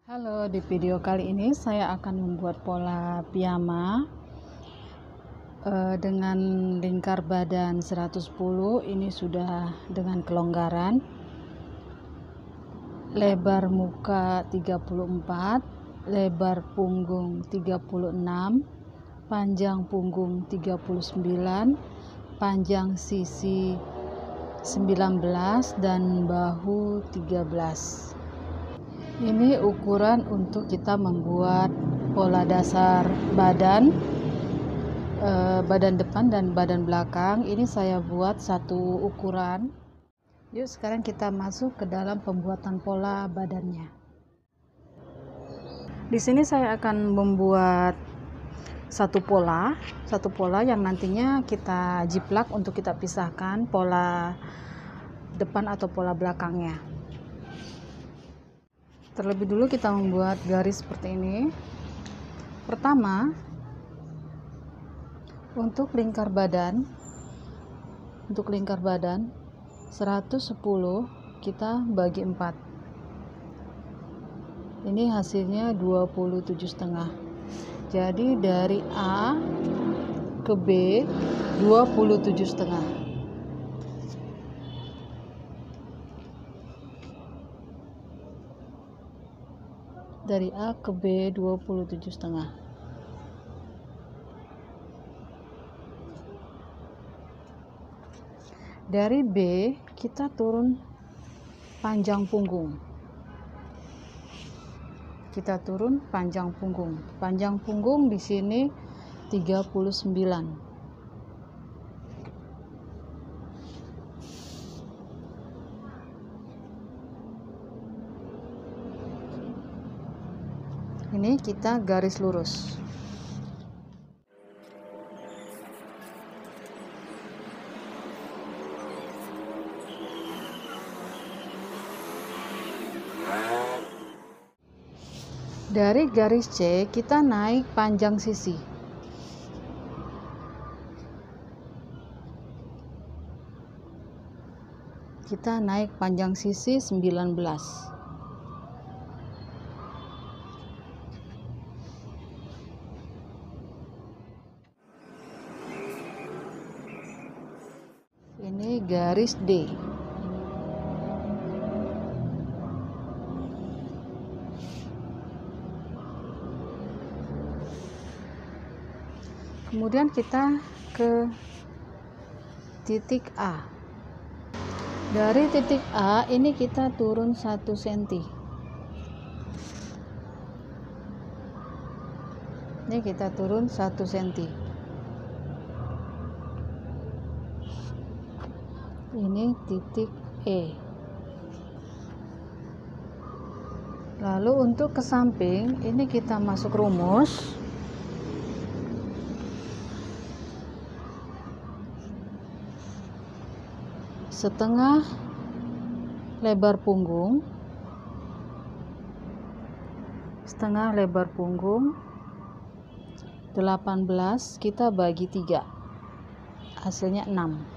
Halo, di video kali ini saya akan membuat pola piyama dengan lingkar badan 110. Ini sudah dengan kelonggaran, lebar muka 34, lebar punggung 36, panjang punggung 39, panjang sisi 19, dan bahu 13. Ini ukuran untuk kita membuat pola dasar badan depan dan badan belakang. Ini saya buat satu ukuran. Yuk sekarang kita masuk ke dalam pembuatan pola badannya. Di sini saya akan membuat satu pola yang nantinya kita jiplak untuk kita pisahkan pola depan atau pola belakangnya. Terlebih dulu kita membuat garis seperti ini. Pertama, untuk lingkar badan 110 kita bagi 4. Ini hasilnya 27,5. Jadi dari A ke B 27,5. Dari A ke B 27,5. Dari B kita turun panjang punggung. Panjang punggung di sini 39. Ini kita garis lurus. Dari garis C kita naik panjang sisi. Kita naik panjang sisi 19. Ini garis D. Kemudian kita ke titik A. Dari titik A ini kita turun 1 cm. Ini kita turun 1 cm. Ini titik E. Lalu untuk ke samping ini kita masuk rumus. Setengah lebar punggung 18 kita bagi 3, hasilnya 6.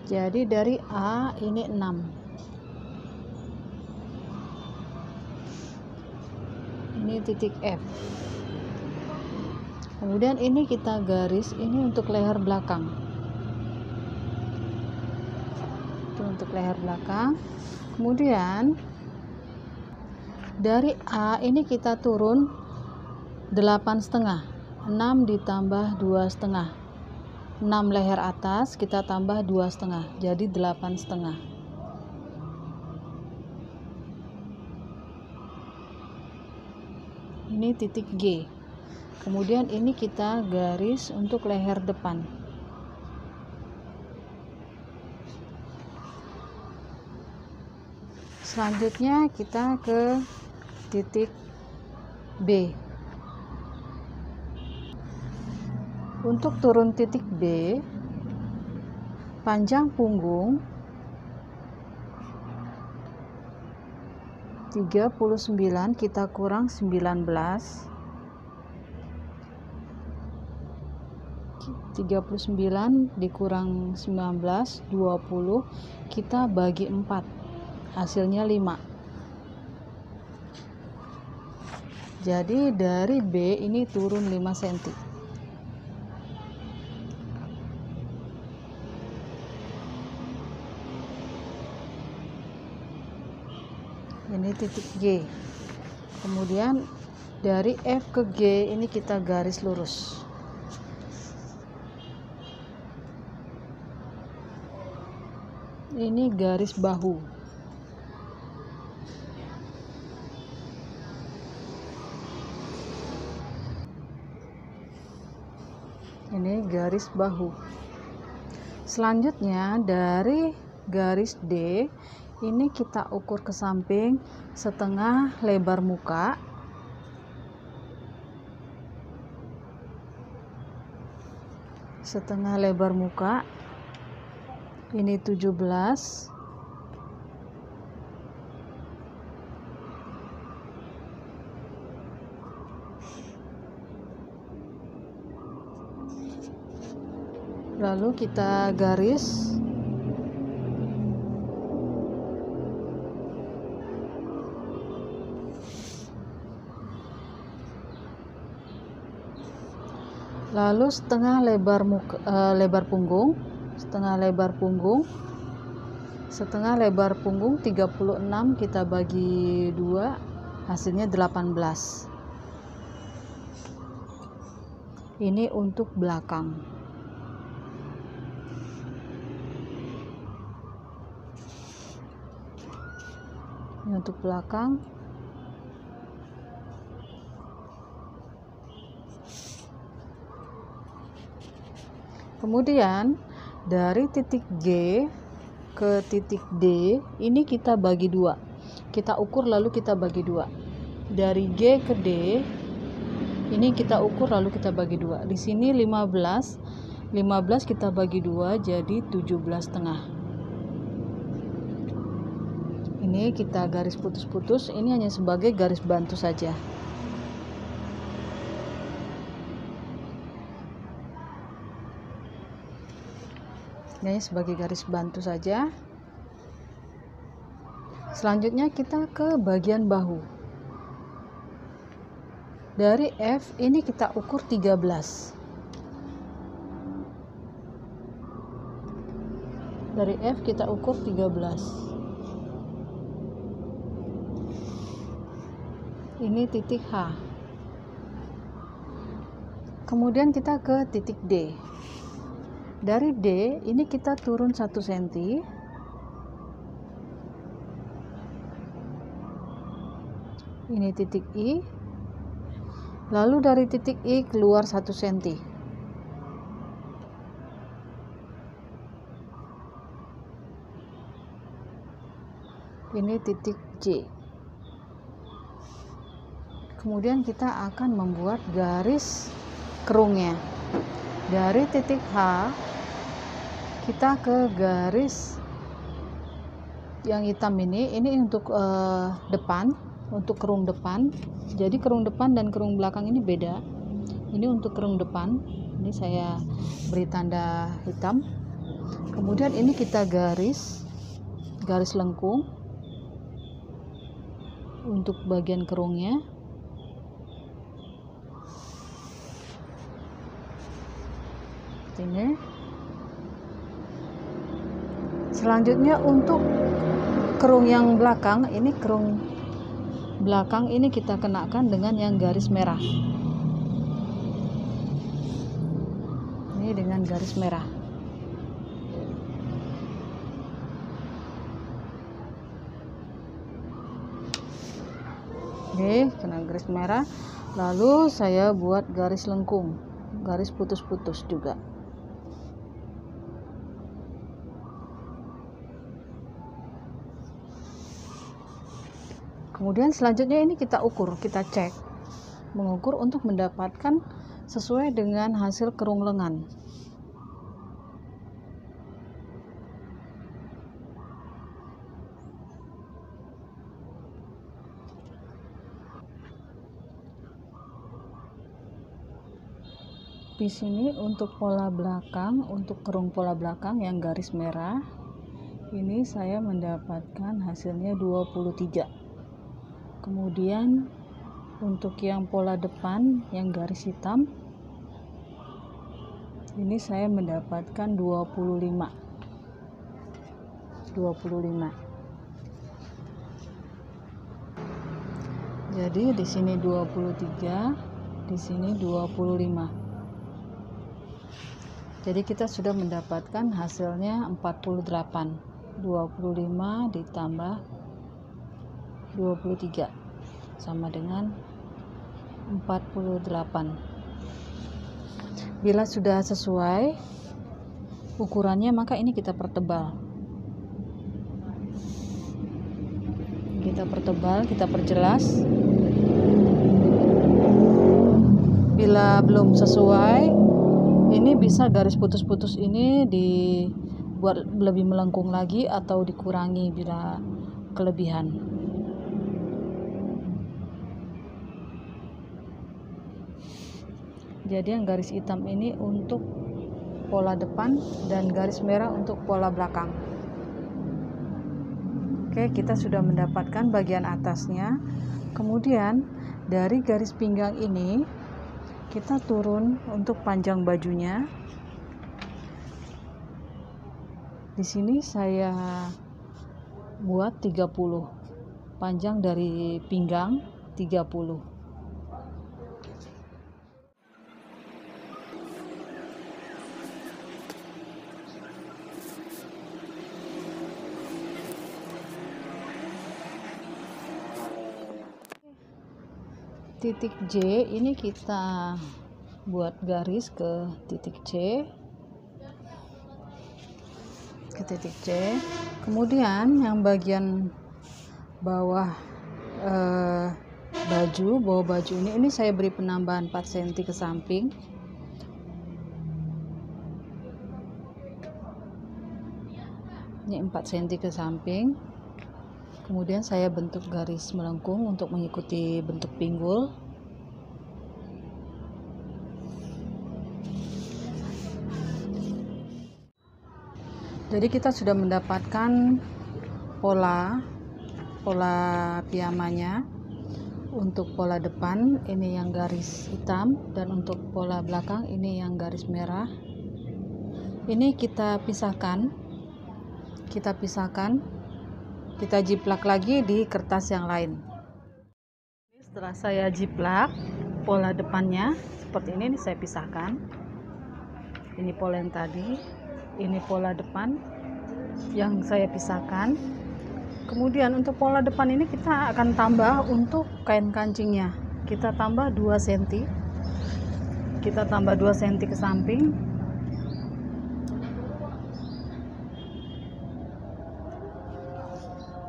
Jadi dari A ini 6. Ini titik F. Kemudian ini kita garis, ini untuk leher belakang. Itu untuk leher belakang. Kemudian dari A ini kita turun 8,5. 6 ditambah 2,5. 6 leher atas kita tambah 2,5. Jadi 8,5. Ini titik G. Kemudian ini kita garis untuk leher depan. Selanjutnya kita ke titik B. Untuk turun titik B, panjang punggung 39 kita kurang 19. 39 dikurang 19, 20, kita bagi 4. hasilnya 5. Jadi dari B ini turun 5 cm. Ini titik G. Kemudian dari F ke G ini kita garis lurus. Ini garis bahu. Ini garis bahu. Selanjutnya dari garis D ini kita ukur ke samping setengah lebar muka. Setengah lebar muka. Ini 17. Lalu kita garis. Lalu setengah lebar lebar punggung, setengah lebar punggung 36 kita bagi 2, hasilnya 18. Ini untuk belakang. Ini untuk belakang. Kemudian dari titik G ke titik D ini kita bagi 2. Kita ukur lalu kita bagi 2. Dari G ke D ini kita ukur lalu kita bagi 2. Di sini 15 kita bagi 2 jadi 17,5. Ini kita garis putus-putus, ini hanya sebagai garis bantu saja. Ini sebagai garis bantu saja. Selanjutnya kita ke bagian bahu. Dari F ini kita ukur 13. Dari F kita ukur 13. Ini titik H. Kemudian kita ke titik D. Dari D ini kita turun 1 cm. Ini titik I. Lalu dari titik I keluar 1 cm. Ini titik J. Kemudian kita akan membuat garis kerungnya. Dari titik H kita ke garis yang hitam ini untuk depan, untuk kerung depan. Jadi kerung depan dan kerung belakang ini beda. Ini untuk kerung depan, ini saya beri tanda hitam. Kemudian ini kita garis lengkung untuk bagian kerungnya. Ini. Selanjutnya untuk kerung yang belakang, ini kerung belakang ini kita kenakan dengan yang garis merah. Ini dengan garis merah. Oke, kena garis merah. Lalu saya buat garis lengkung, garis putus-putus juga. Kemudian selanjutnya ini kita ukur, kita cek, mengukur untuk mendapatkan sesuai dengan hasil kerung lengan. Di sini untuk pola belakang, untuk kerung pola belakang yang garis merah, Ini saya mendapatkan hasilnya 23. Kemudian untuk yang pola depan yang garis hitam, ini saya mendapatkan 25. Jadi di sini 23, di sini 25. Jadi kita sudah mendapatkan hasilnya 48. 25 ditambah 23 sama dengan 48. Bila sudah sesuai ukurannya, maka ini kita pertebal. Kita perjelas. Bila belum sesuai, ini bisa garis putus-putus ini dibuat lebih melengkung lagi atau dikurangi bila kelebihan. Jadi yang garis hitam ini untuk pola depan dan garis merah untuk pola belakang. Oke, kita sudah mendapatkan bagian atasnya. Kemudian dari garis pinggang ini kita turun untuk panjang bajunya. Di sini saya buat 30. Panjang dari pinggang 30. Titik J ini kita buat garis ke titik C, kemudian yang bagian bawah baju ini saya beri penambahan 4 cm ke samping. Ini 4 cm ke samping. Kemudian saya bentuk garis melengkung untuk mengikuti bentuk pinggul. Jadi kita sudah mendapatkan pola piyamanya. Untuk pola depan ini yang garis hitam, dan untuk pola belakang ini yang garis merah. Ini kita pisahkan. Kita jiplak lagi di kertas yang lain. Setelah saya jiplak pola depannya seperti ini saya pisahkan. Ini pola yang tadi, ini pola depan yang saya pisahkan. Kemudian untuk pola depan ini kita akan tambah untuk kain kancingnya. Kita tambah 2 cm. Kita tambah 2 cm ke samping.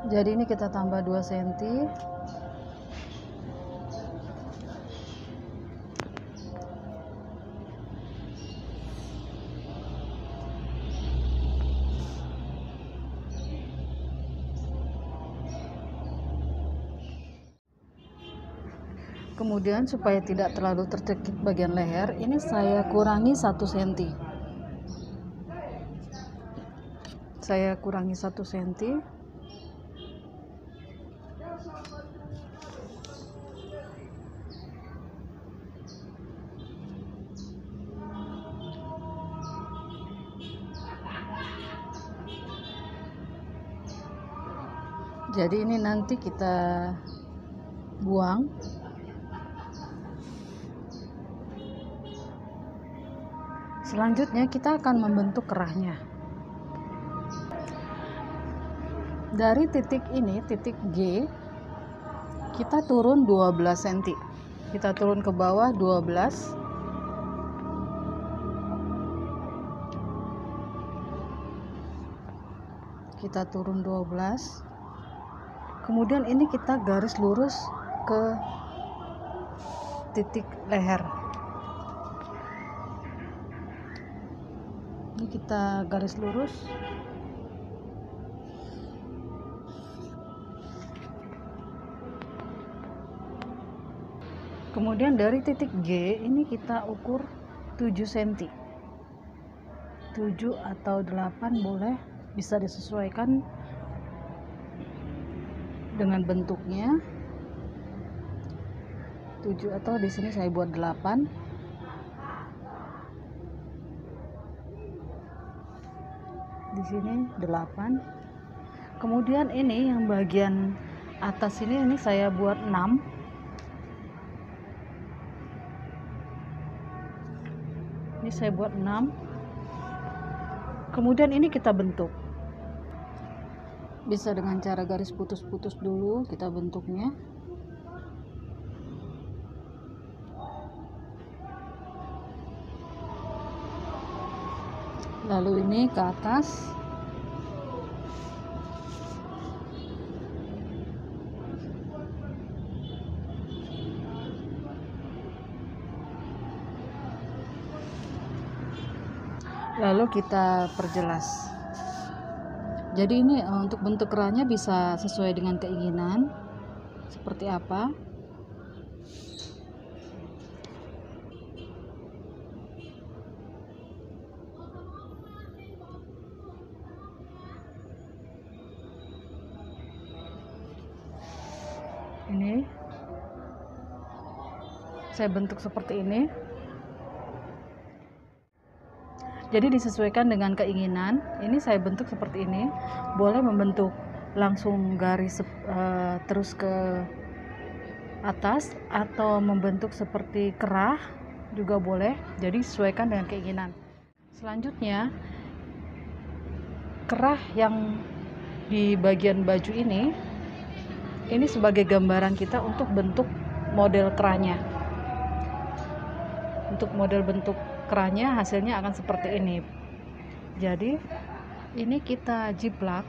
Jadi ini kita tambah 2 cm. Kemudian supaya tidak terlalu tercekik bagian leher, ini saya kurangi 1 cm. Saya kurangi 1 cm. Jadi ini nanti kita buang. Selanjutnya kita akan membentuk kerahnya. Dari titik ini, titik G, kita turun 12 cm. Kita turun ke bawah 12. Kita turun 12. Kemudian ini kita garis lurus ke titik leher. Ini kita garis lurus. Kemudian dari titik G ini kita ukur 7 cm. 7 atau 8 boleh. bisa disesuaikan dengan bentuknya 7 atau di sini saya buat 8. Di sini 8. Kemudian ini yang bagian atas ini saya buat 6. Ini saya buat 6. Kemudian ini kita bentuk. Bisa dengan cara garis putus-putus dulu kita bentuknya. Lalu ini ke atas. Lalu kita perjelas. Jadi ini untuk bentuk kerahnya bisa sesuai dengan keinginan seperti apa. Ini saya bentuk seperti ini. Jadi disesuaikan dengan keinginan. Ini saya bentuk seperti ini. Boleh membentuk langsung garis terus ke atas atau membentuk seperti kerah juga boleh. Jadi sesuaikan dengan keinginan. Selanjutnya kerah yang di bagian baju ini sebagai gambaran kita untuk bentuk model kerahnya. Untuk model bentuk kerahnya hasilnya akan seperti ini. Jadi ini kita jiplak.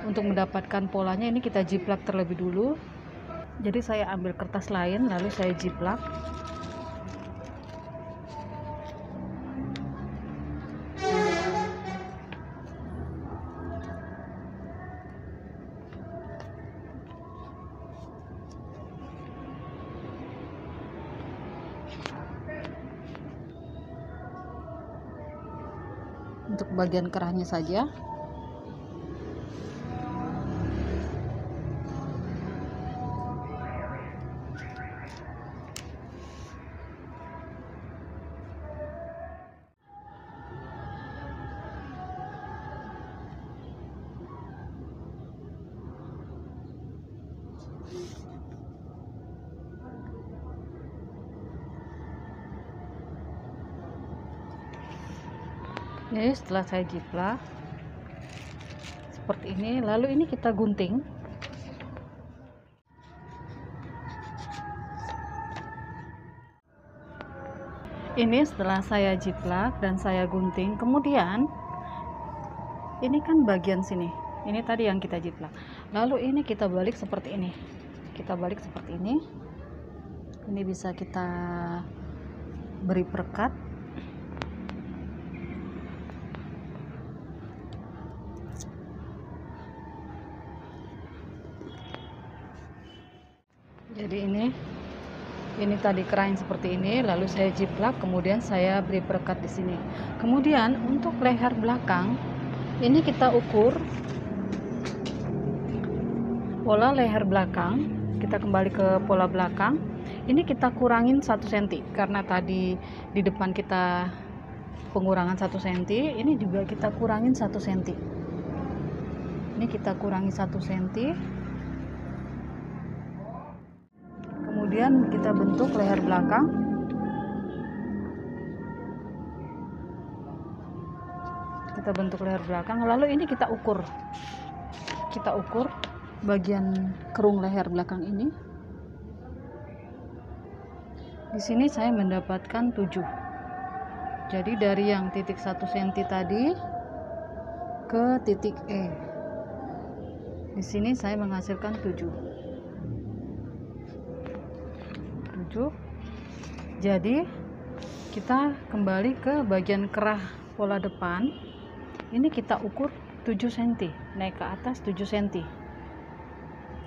Untuk mendapatkan polanya ini kita jiplak terlebih dulu. Jadi saya ambil kertas lain lalu saya jiplak. Untuk bagian kerahnya saja. Jadi setelah saya jiplak seperti ini, lalu ini kita gunting. Ini setelah saya jiplak dan saya gunting, kemudian ini kan bagian sini, ini tadi yang kita jiplak. Lalu ini kita balik seperti ini. Kita balik seperti ini. Ini bisa kita beri perekat. Jadi ini tadi kerahnya seperti ini, lalu saya jiplak, kemudian saya beri perekat di sini. Kemudian untuk leher belakang, ini kita ukur pola leher belakang. Kita kembali ke pola belakang. Ini kita kurangin 1 cm karena tadi di depan kita pengurangan 1 cm. Ini juga kita kurangin 1 cm. Ini kita kurangi 1 cm. Kemudian kita bentuk leher belakang. Kita bentuk leher belakang, lalu ini kita ukur. Kita ukur bagian kerung leher belakang ini. Di sini saya mendapatkan 7. Jadi dari yang titik 1 cm tadi ke titik E. Di sini saya menghasilkan 7. Jadi kita kembali ke bagian kerah pola depan. Ini kita ukur 7 cm, naik ke atas 7 cm.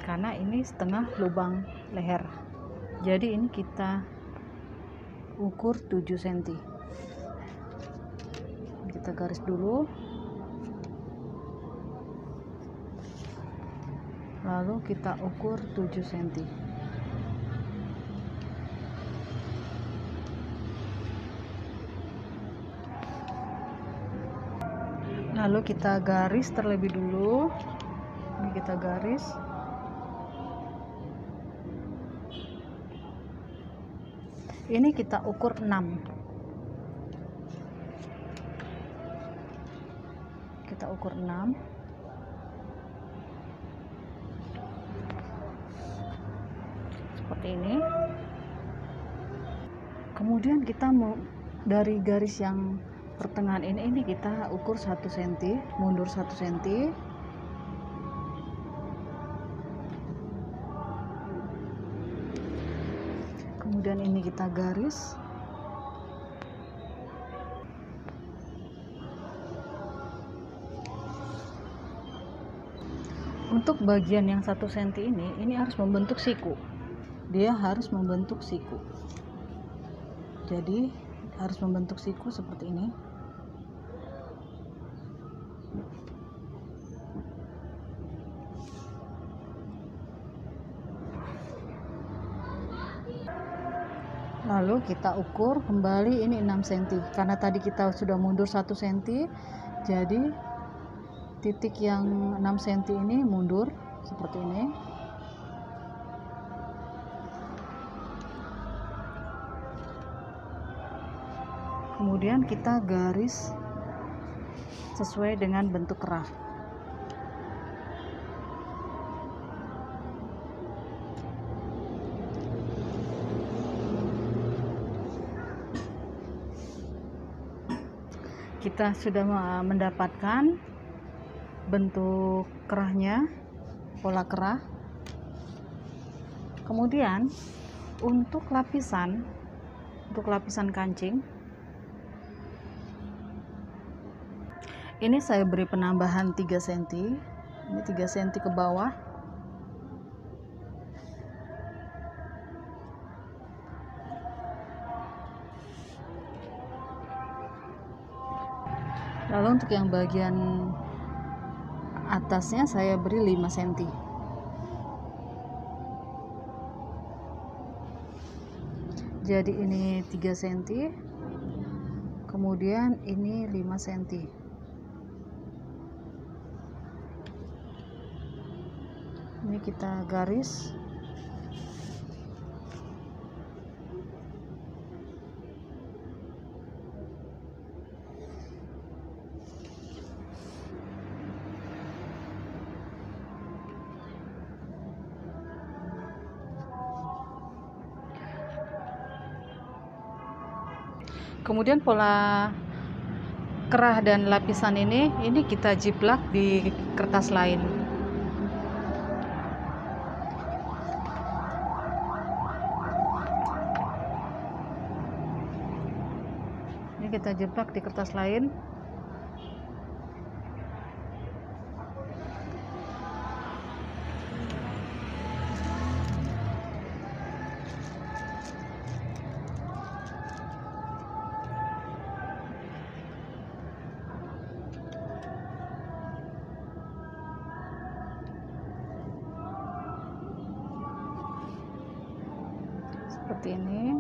Karena ini setengah lubang leher. Jadi ini kita ukur 7 cm. Kita garis dulu. lalu kita ukur 7 cm. Lalu kita garis terlebih dulu. Ini kita garis. Ini kita ukur 6. Kita ukur 6. Seperti ini. Kemudian kita mau dari garis yang pertengahan ini kita ukur 1 cm, mundur 1 cm. Kemudian ini kita garis. Untuk bagian yang 1 cm ini harus membentuk siku. Dia harus membentuk siku. Jadi harus membentuk siku seperti ini. Lalu kita ukur kembali ini 6 cm. Karena tadi kita sudah mundur 1 cm, jadi titik yang 6 cm ini mundur seperti ini. Kemudian kita garis sesuai dengan bentuk kerah. Kita sudah mendapatkan bentuk kerahnya, pola kerah. Kemudian untuk lapisan kancing, ini saya beri penambahan 3 cm. Ini 3 cm ke bawah. Lalu untuk yang bagian atasnya saya beri 5 cm. Jadi ini 3 cm. Kemudian ini 5 cm. Ini kita garis. Kemudian pola kerah dan lapisan ini kita jiplak di kertas lain. Ini kita jiplak di kertas lain. Seperti ini.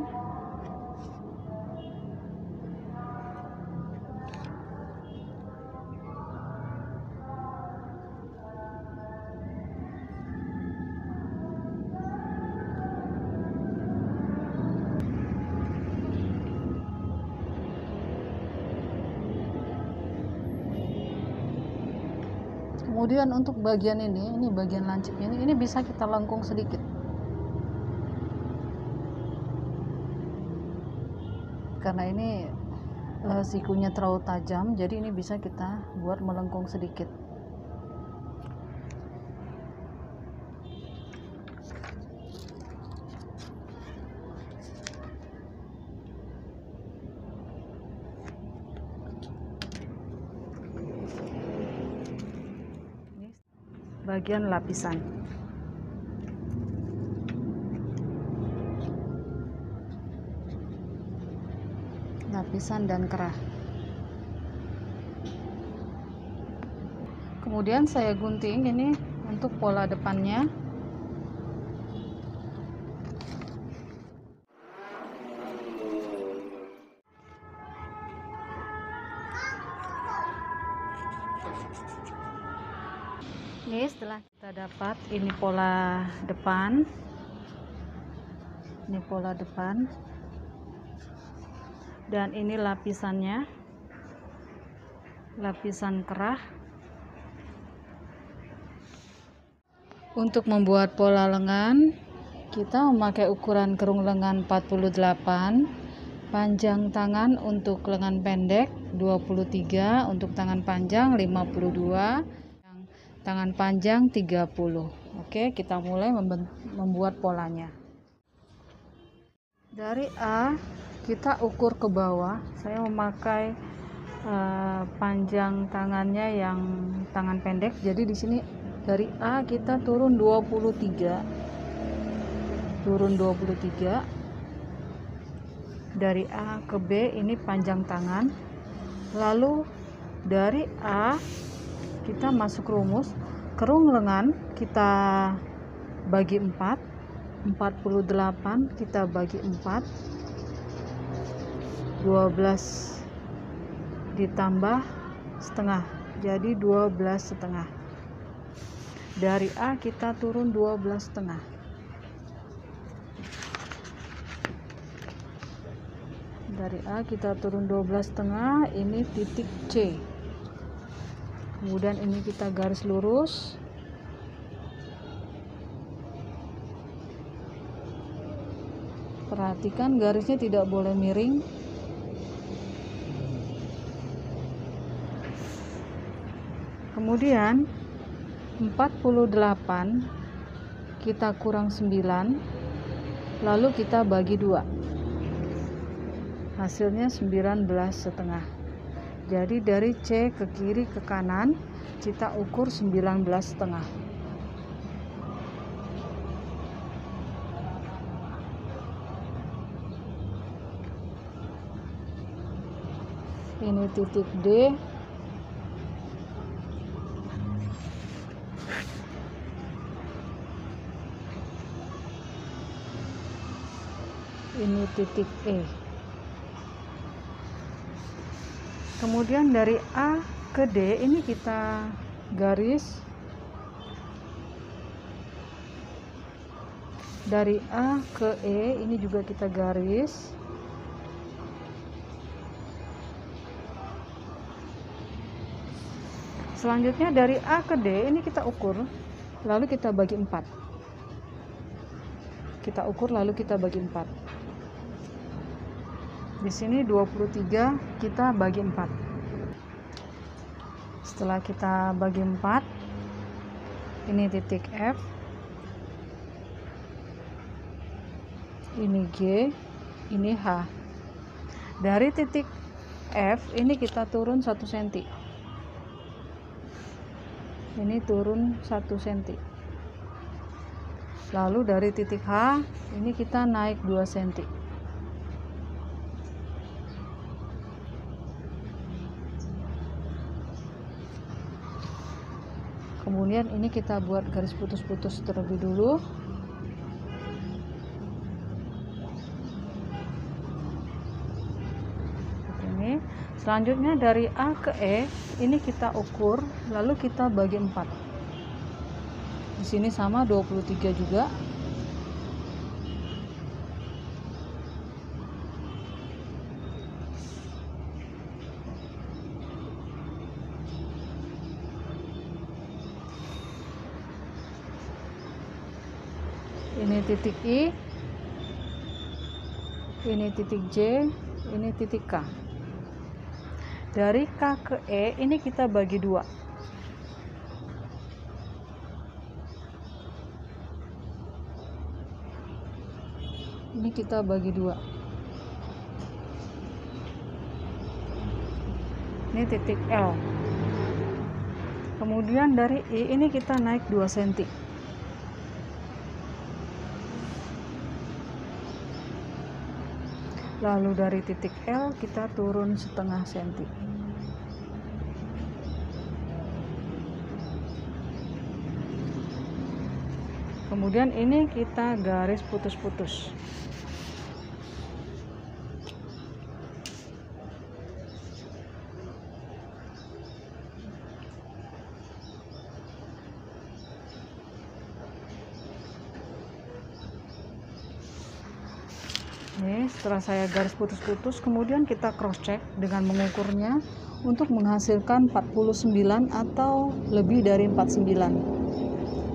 Kemudian untuk bagian ini bagian lancipnya ini bisa kita lengkung sedikit. Karena ini sikunya terlalu tajam, jadi ini bisa kita buat melengkung sedikit. Ini bagian lapisan. Lapisan dan kerah. Kemudian saya gunting ini untuk pola depannya. Ini setelah kita dapat ini pola depan, dan ini lapisannya, lapisan kerah. Untuk membuat pola lengan, kita memakai ukuran kerung lengan 48, panjang tangan untuk lengan pendek 23, untuk tangan panjang 52, tangan panjang 30. Oke, kita mulai membuat polanya. Dari A kita ukur ke bawah. Saya memakai panjang tangannya yang tangan pendek. Jadi di sini dari A kita turun 23. Dari A ke B ini panjang tangan. Lalu dari A kita masuk rumus, kerung lengan kita bagi 4, 48 kita bagi 4, 12 ditambah setengah, jadi 12 setengah. Dari A kita turun 12 setengah. Dari A kita turun 12 setengah, ini titik C. Kemudian ini kita garis lurus. Perhatikan garisnya tidak boleh miring. Kemudian 48 kita kurang 9, lalu kita bagi 2. Hasilnya 19 setengah. Jadi dari C ke kiri ke kanan kita ukur 19 setengah. Ini titik D. Ini titik E. Kemudian dari A ke D ini kita garis. Dari A ke E ini juga kita garis. Selanjutnya dari A ke D ini kita ukur, lalu kita bagi 4. Kita ukur lalu kita bagi 4. Di sini 23 kita bagi 4. Setelah kita bagi 4, ini titik F, ini G, ini H. Dari titik F ini kita turun 1 cm. Ini turun 1 cm. Lalu dari titik H ini kita naik 2 cm. Kemudian ini kita buat garis putus-putus terlebih dulu. Ini selanjutnya dari A ke E ini kita ukur lalu kita bagi 4. Di sini sama 23 juga. Ini titik I, ini titik J, ini titik K. Dari K ke E ini kita bagi 2. Ini kita bagi 2. Ini titik L. Kemudian dari I ini kita naik 2 cm. Lalu dari titik L kita turun setengah senti. Kemudian ini kita garis putus-putus. Nih, setelah saya garis putus-putus, kemudian kita cross check dengan mengukurnya untuk menghasilkan 49 atau lebih dari 49.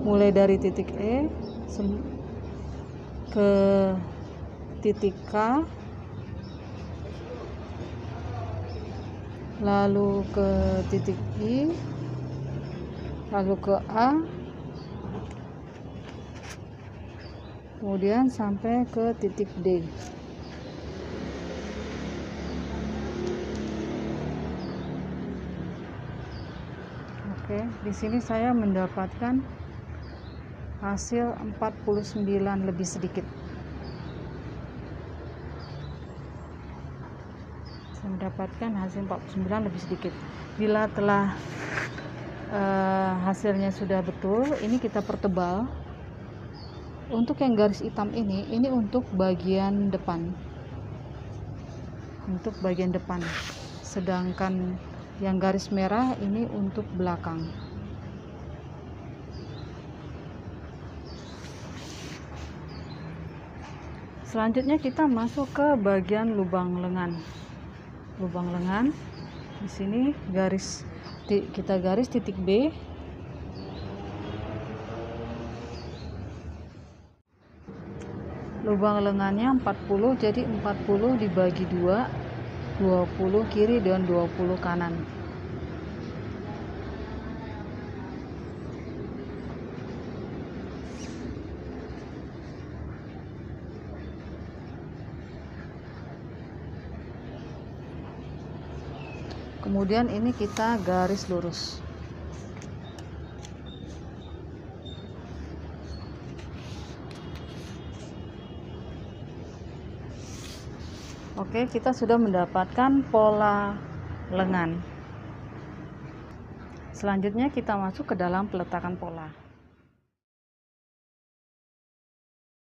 Mulai dari titik E ke titik K, lalu ke titik I, lalu ke A, kemudian sampai ke titik D. Oke, di sini saya mendapatkan hasil 49 lebih sedikit. Saya mendapatkan hasil 49 lebih sedikit. Bila telah hasilnya sudah betul, ini kita pertebal. Untuk yang garis hitam ini untuk bagian depan. Untuk bagian depan. Sedangkan yang garis merah ini untuk belakang. Selanjutnya kita masuk ke bagian lubang lengan. Lubang lengan. Di sini kita garis titik B. Lubang lengannya 40, jadi 40 dibagi 2, 20 kiri dan 20 kanan. Kemudian ini kita garis lurus. Oke, kita sudah mendapatkan pola lengan. Selanjutnya kita masuk ke dalam peletakan pola.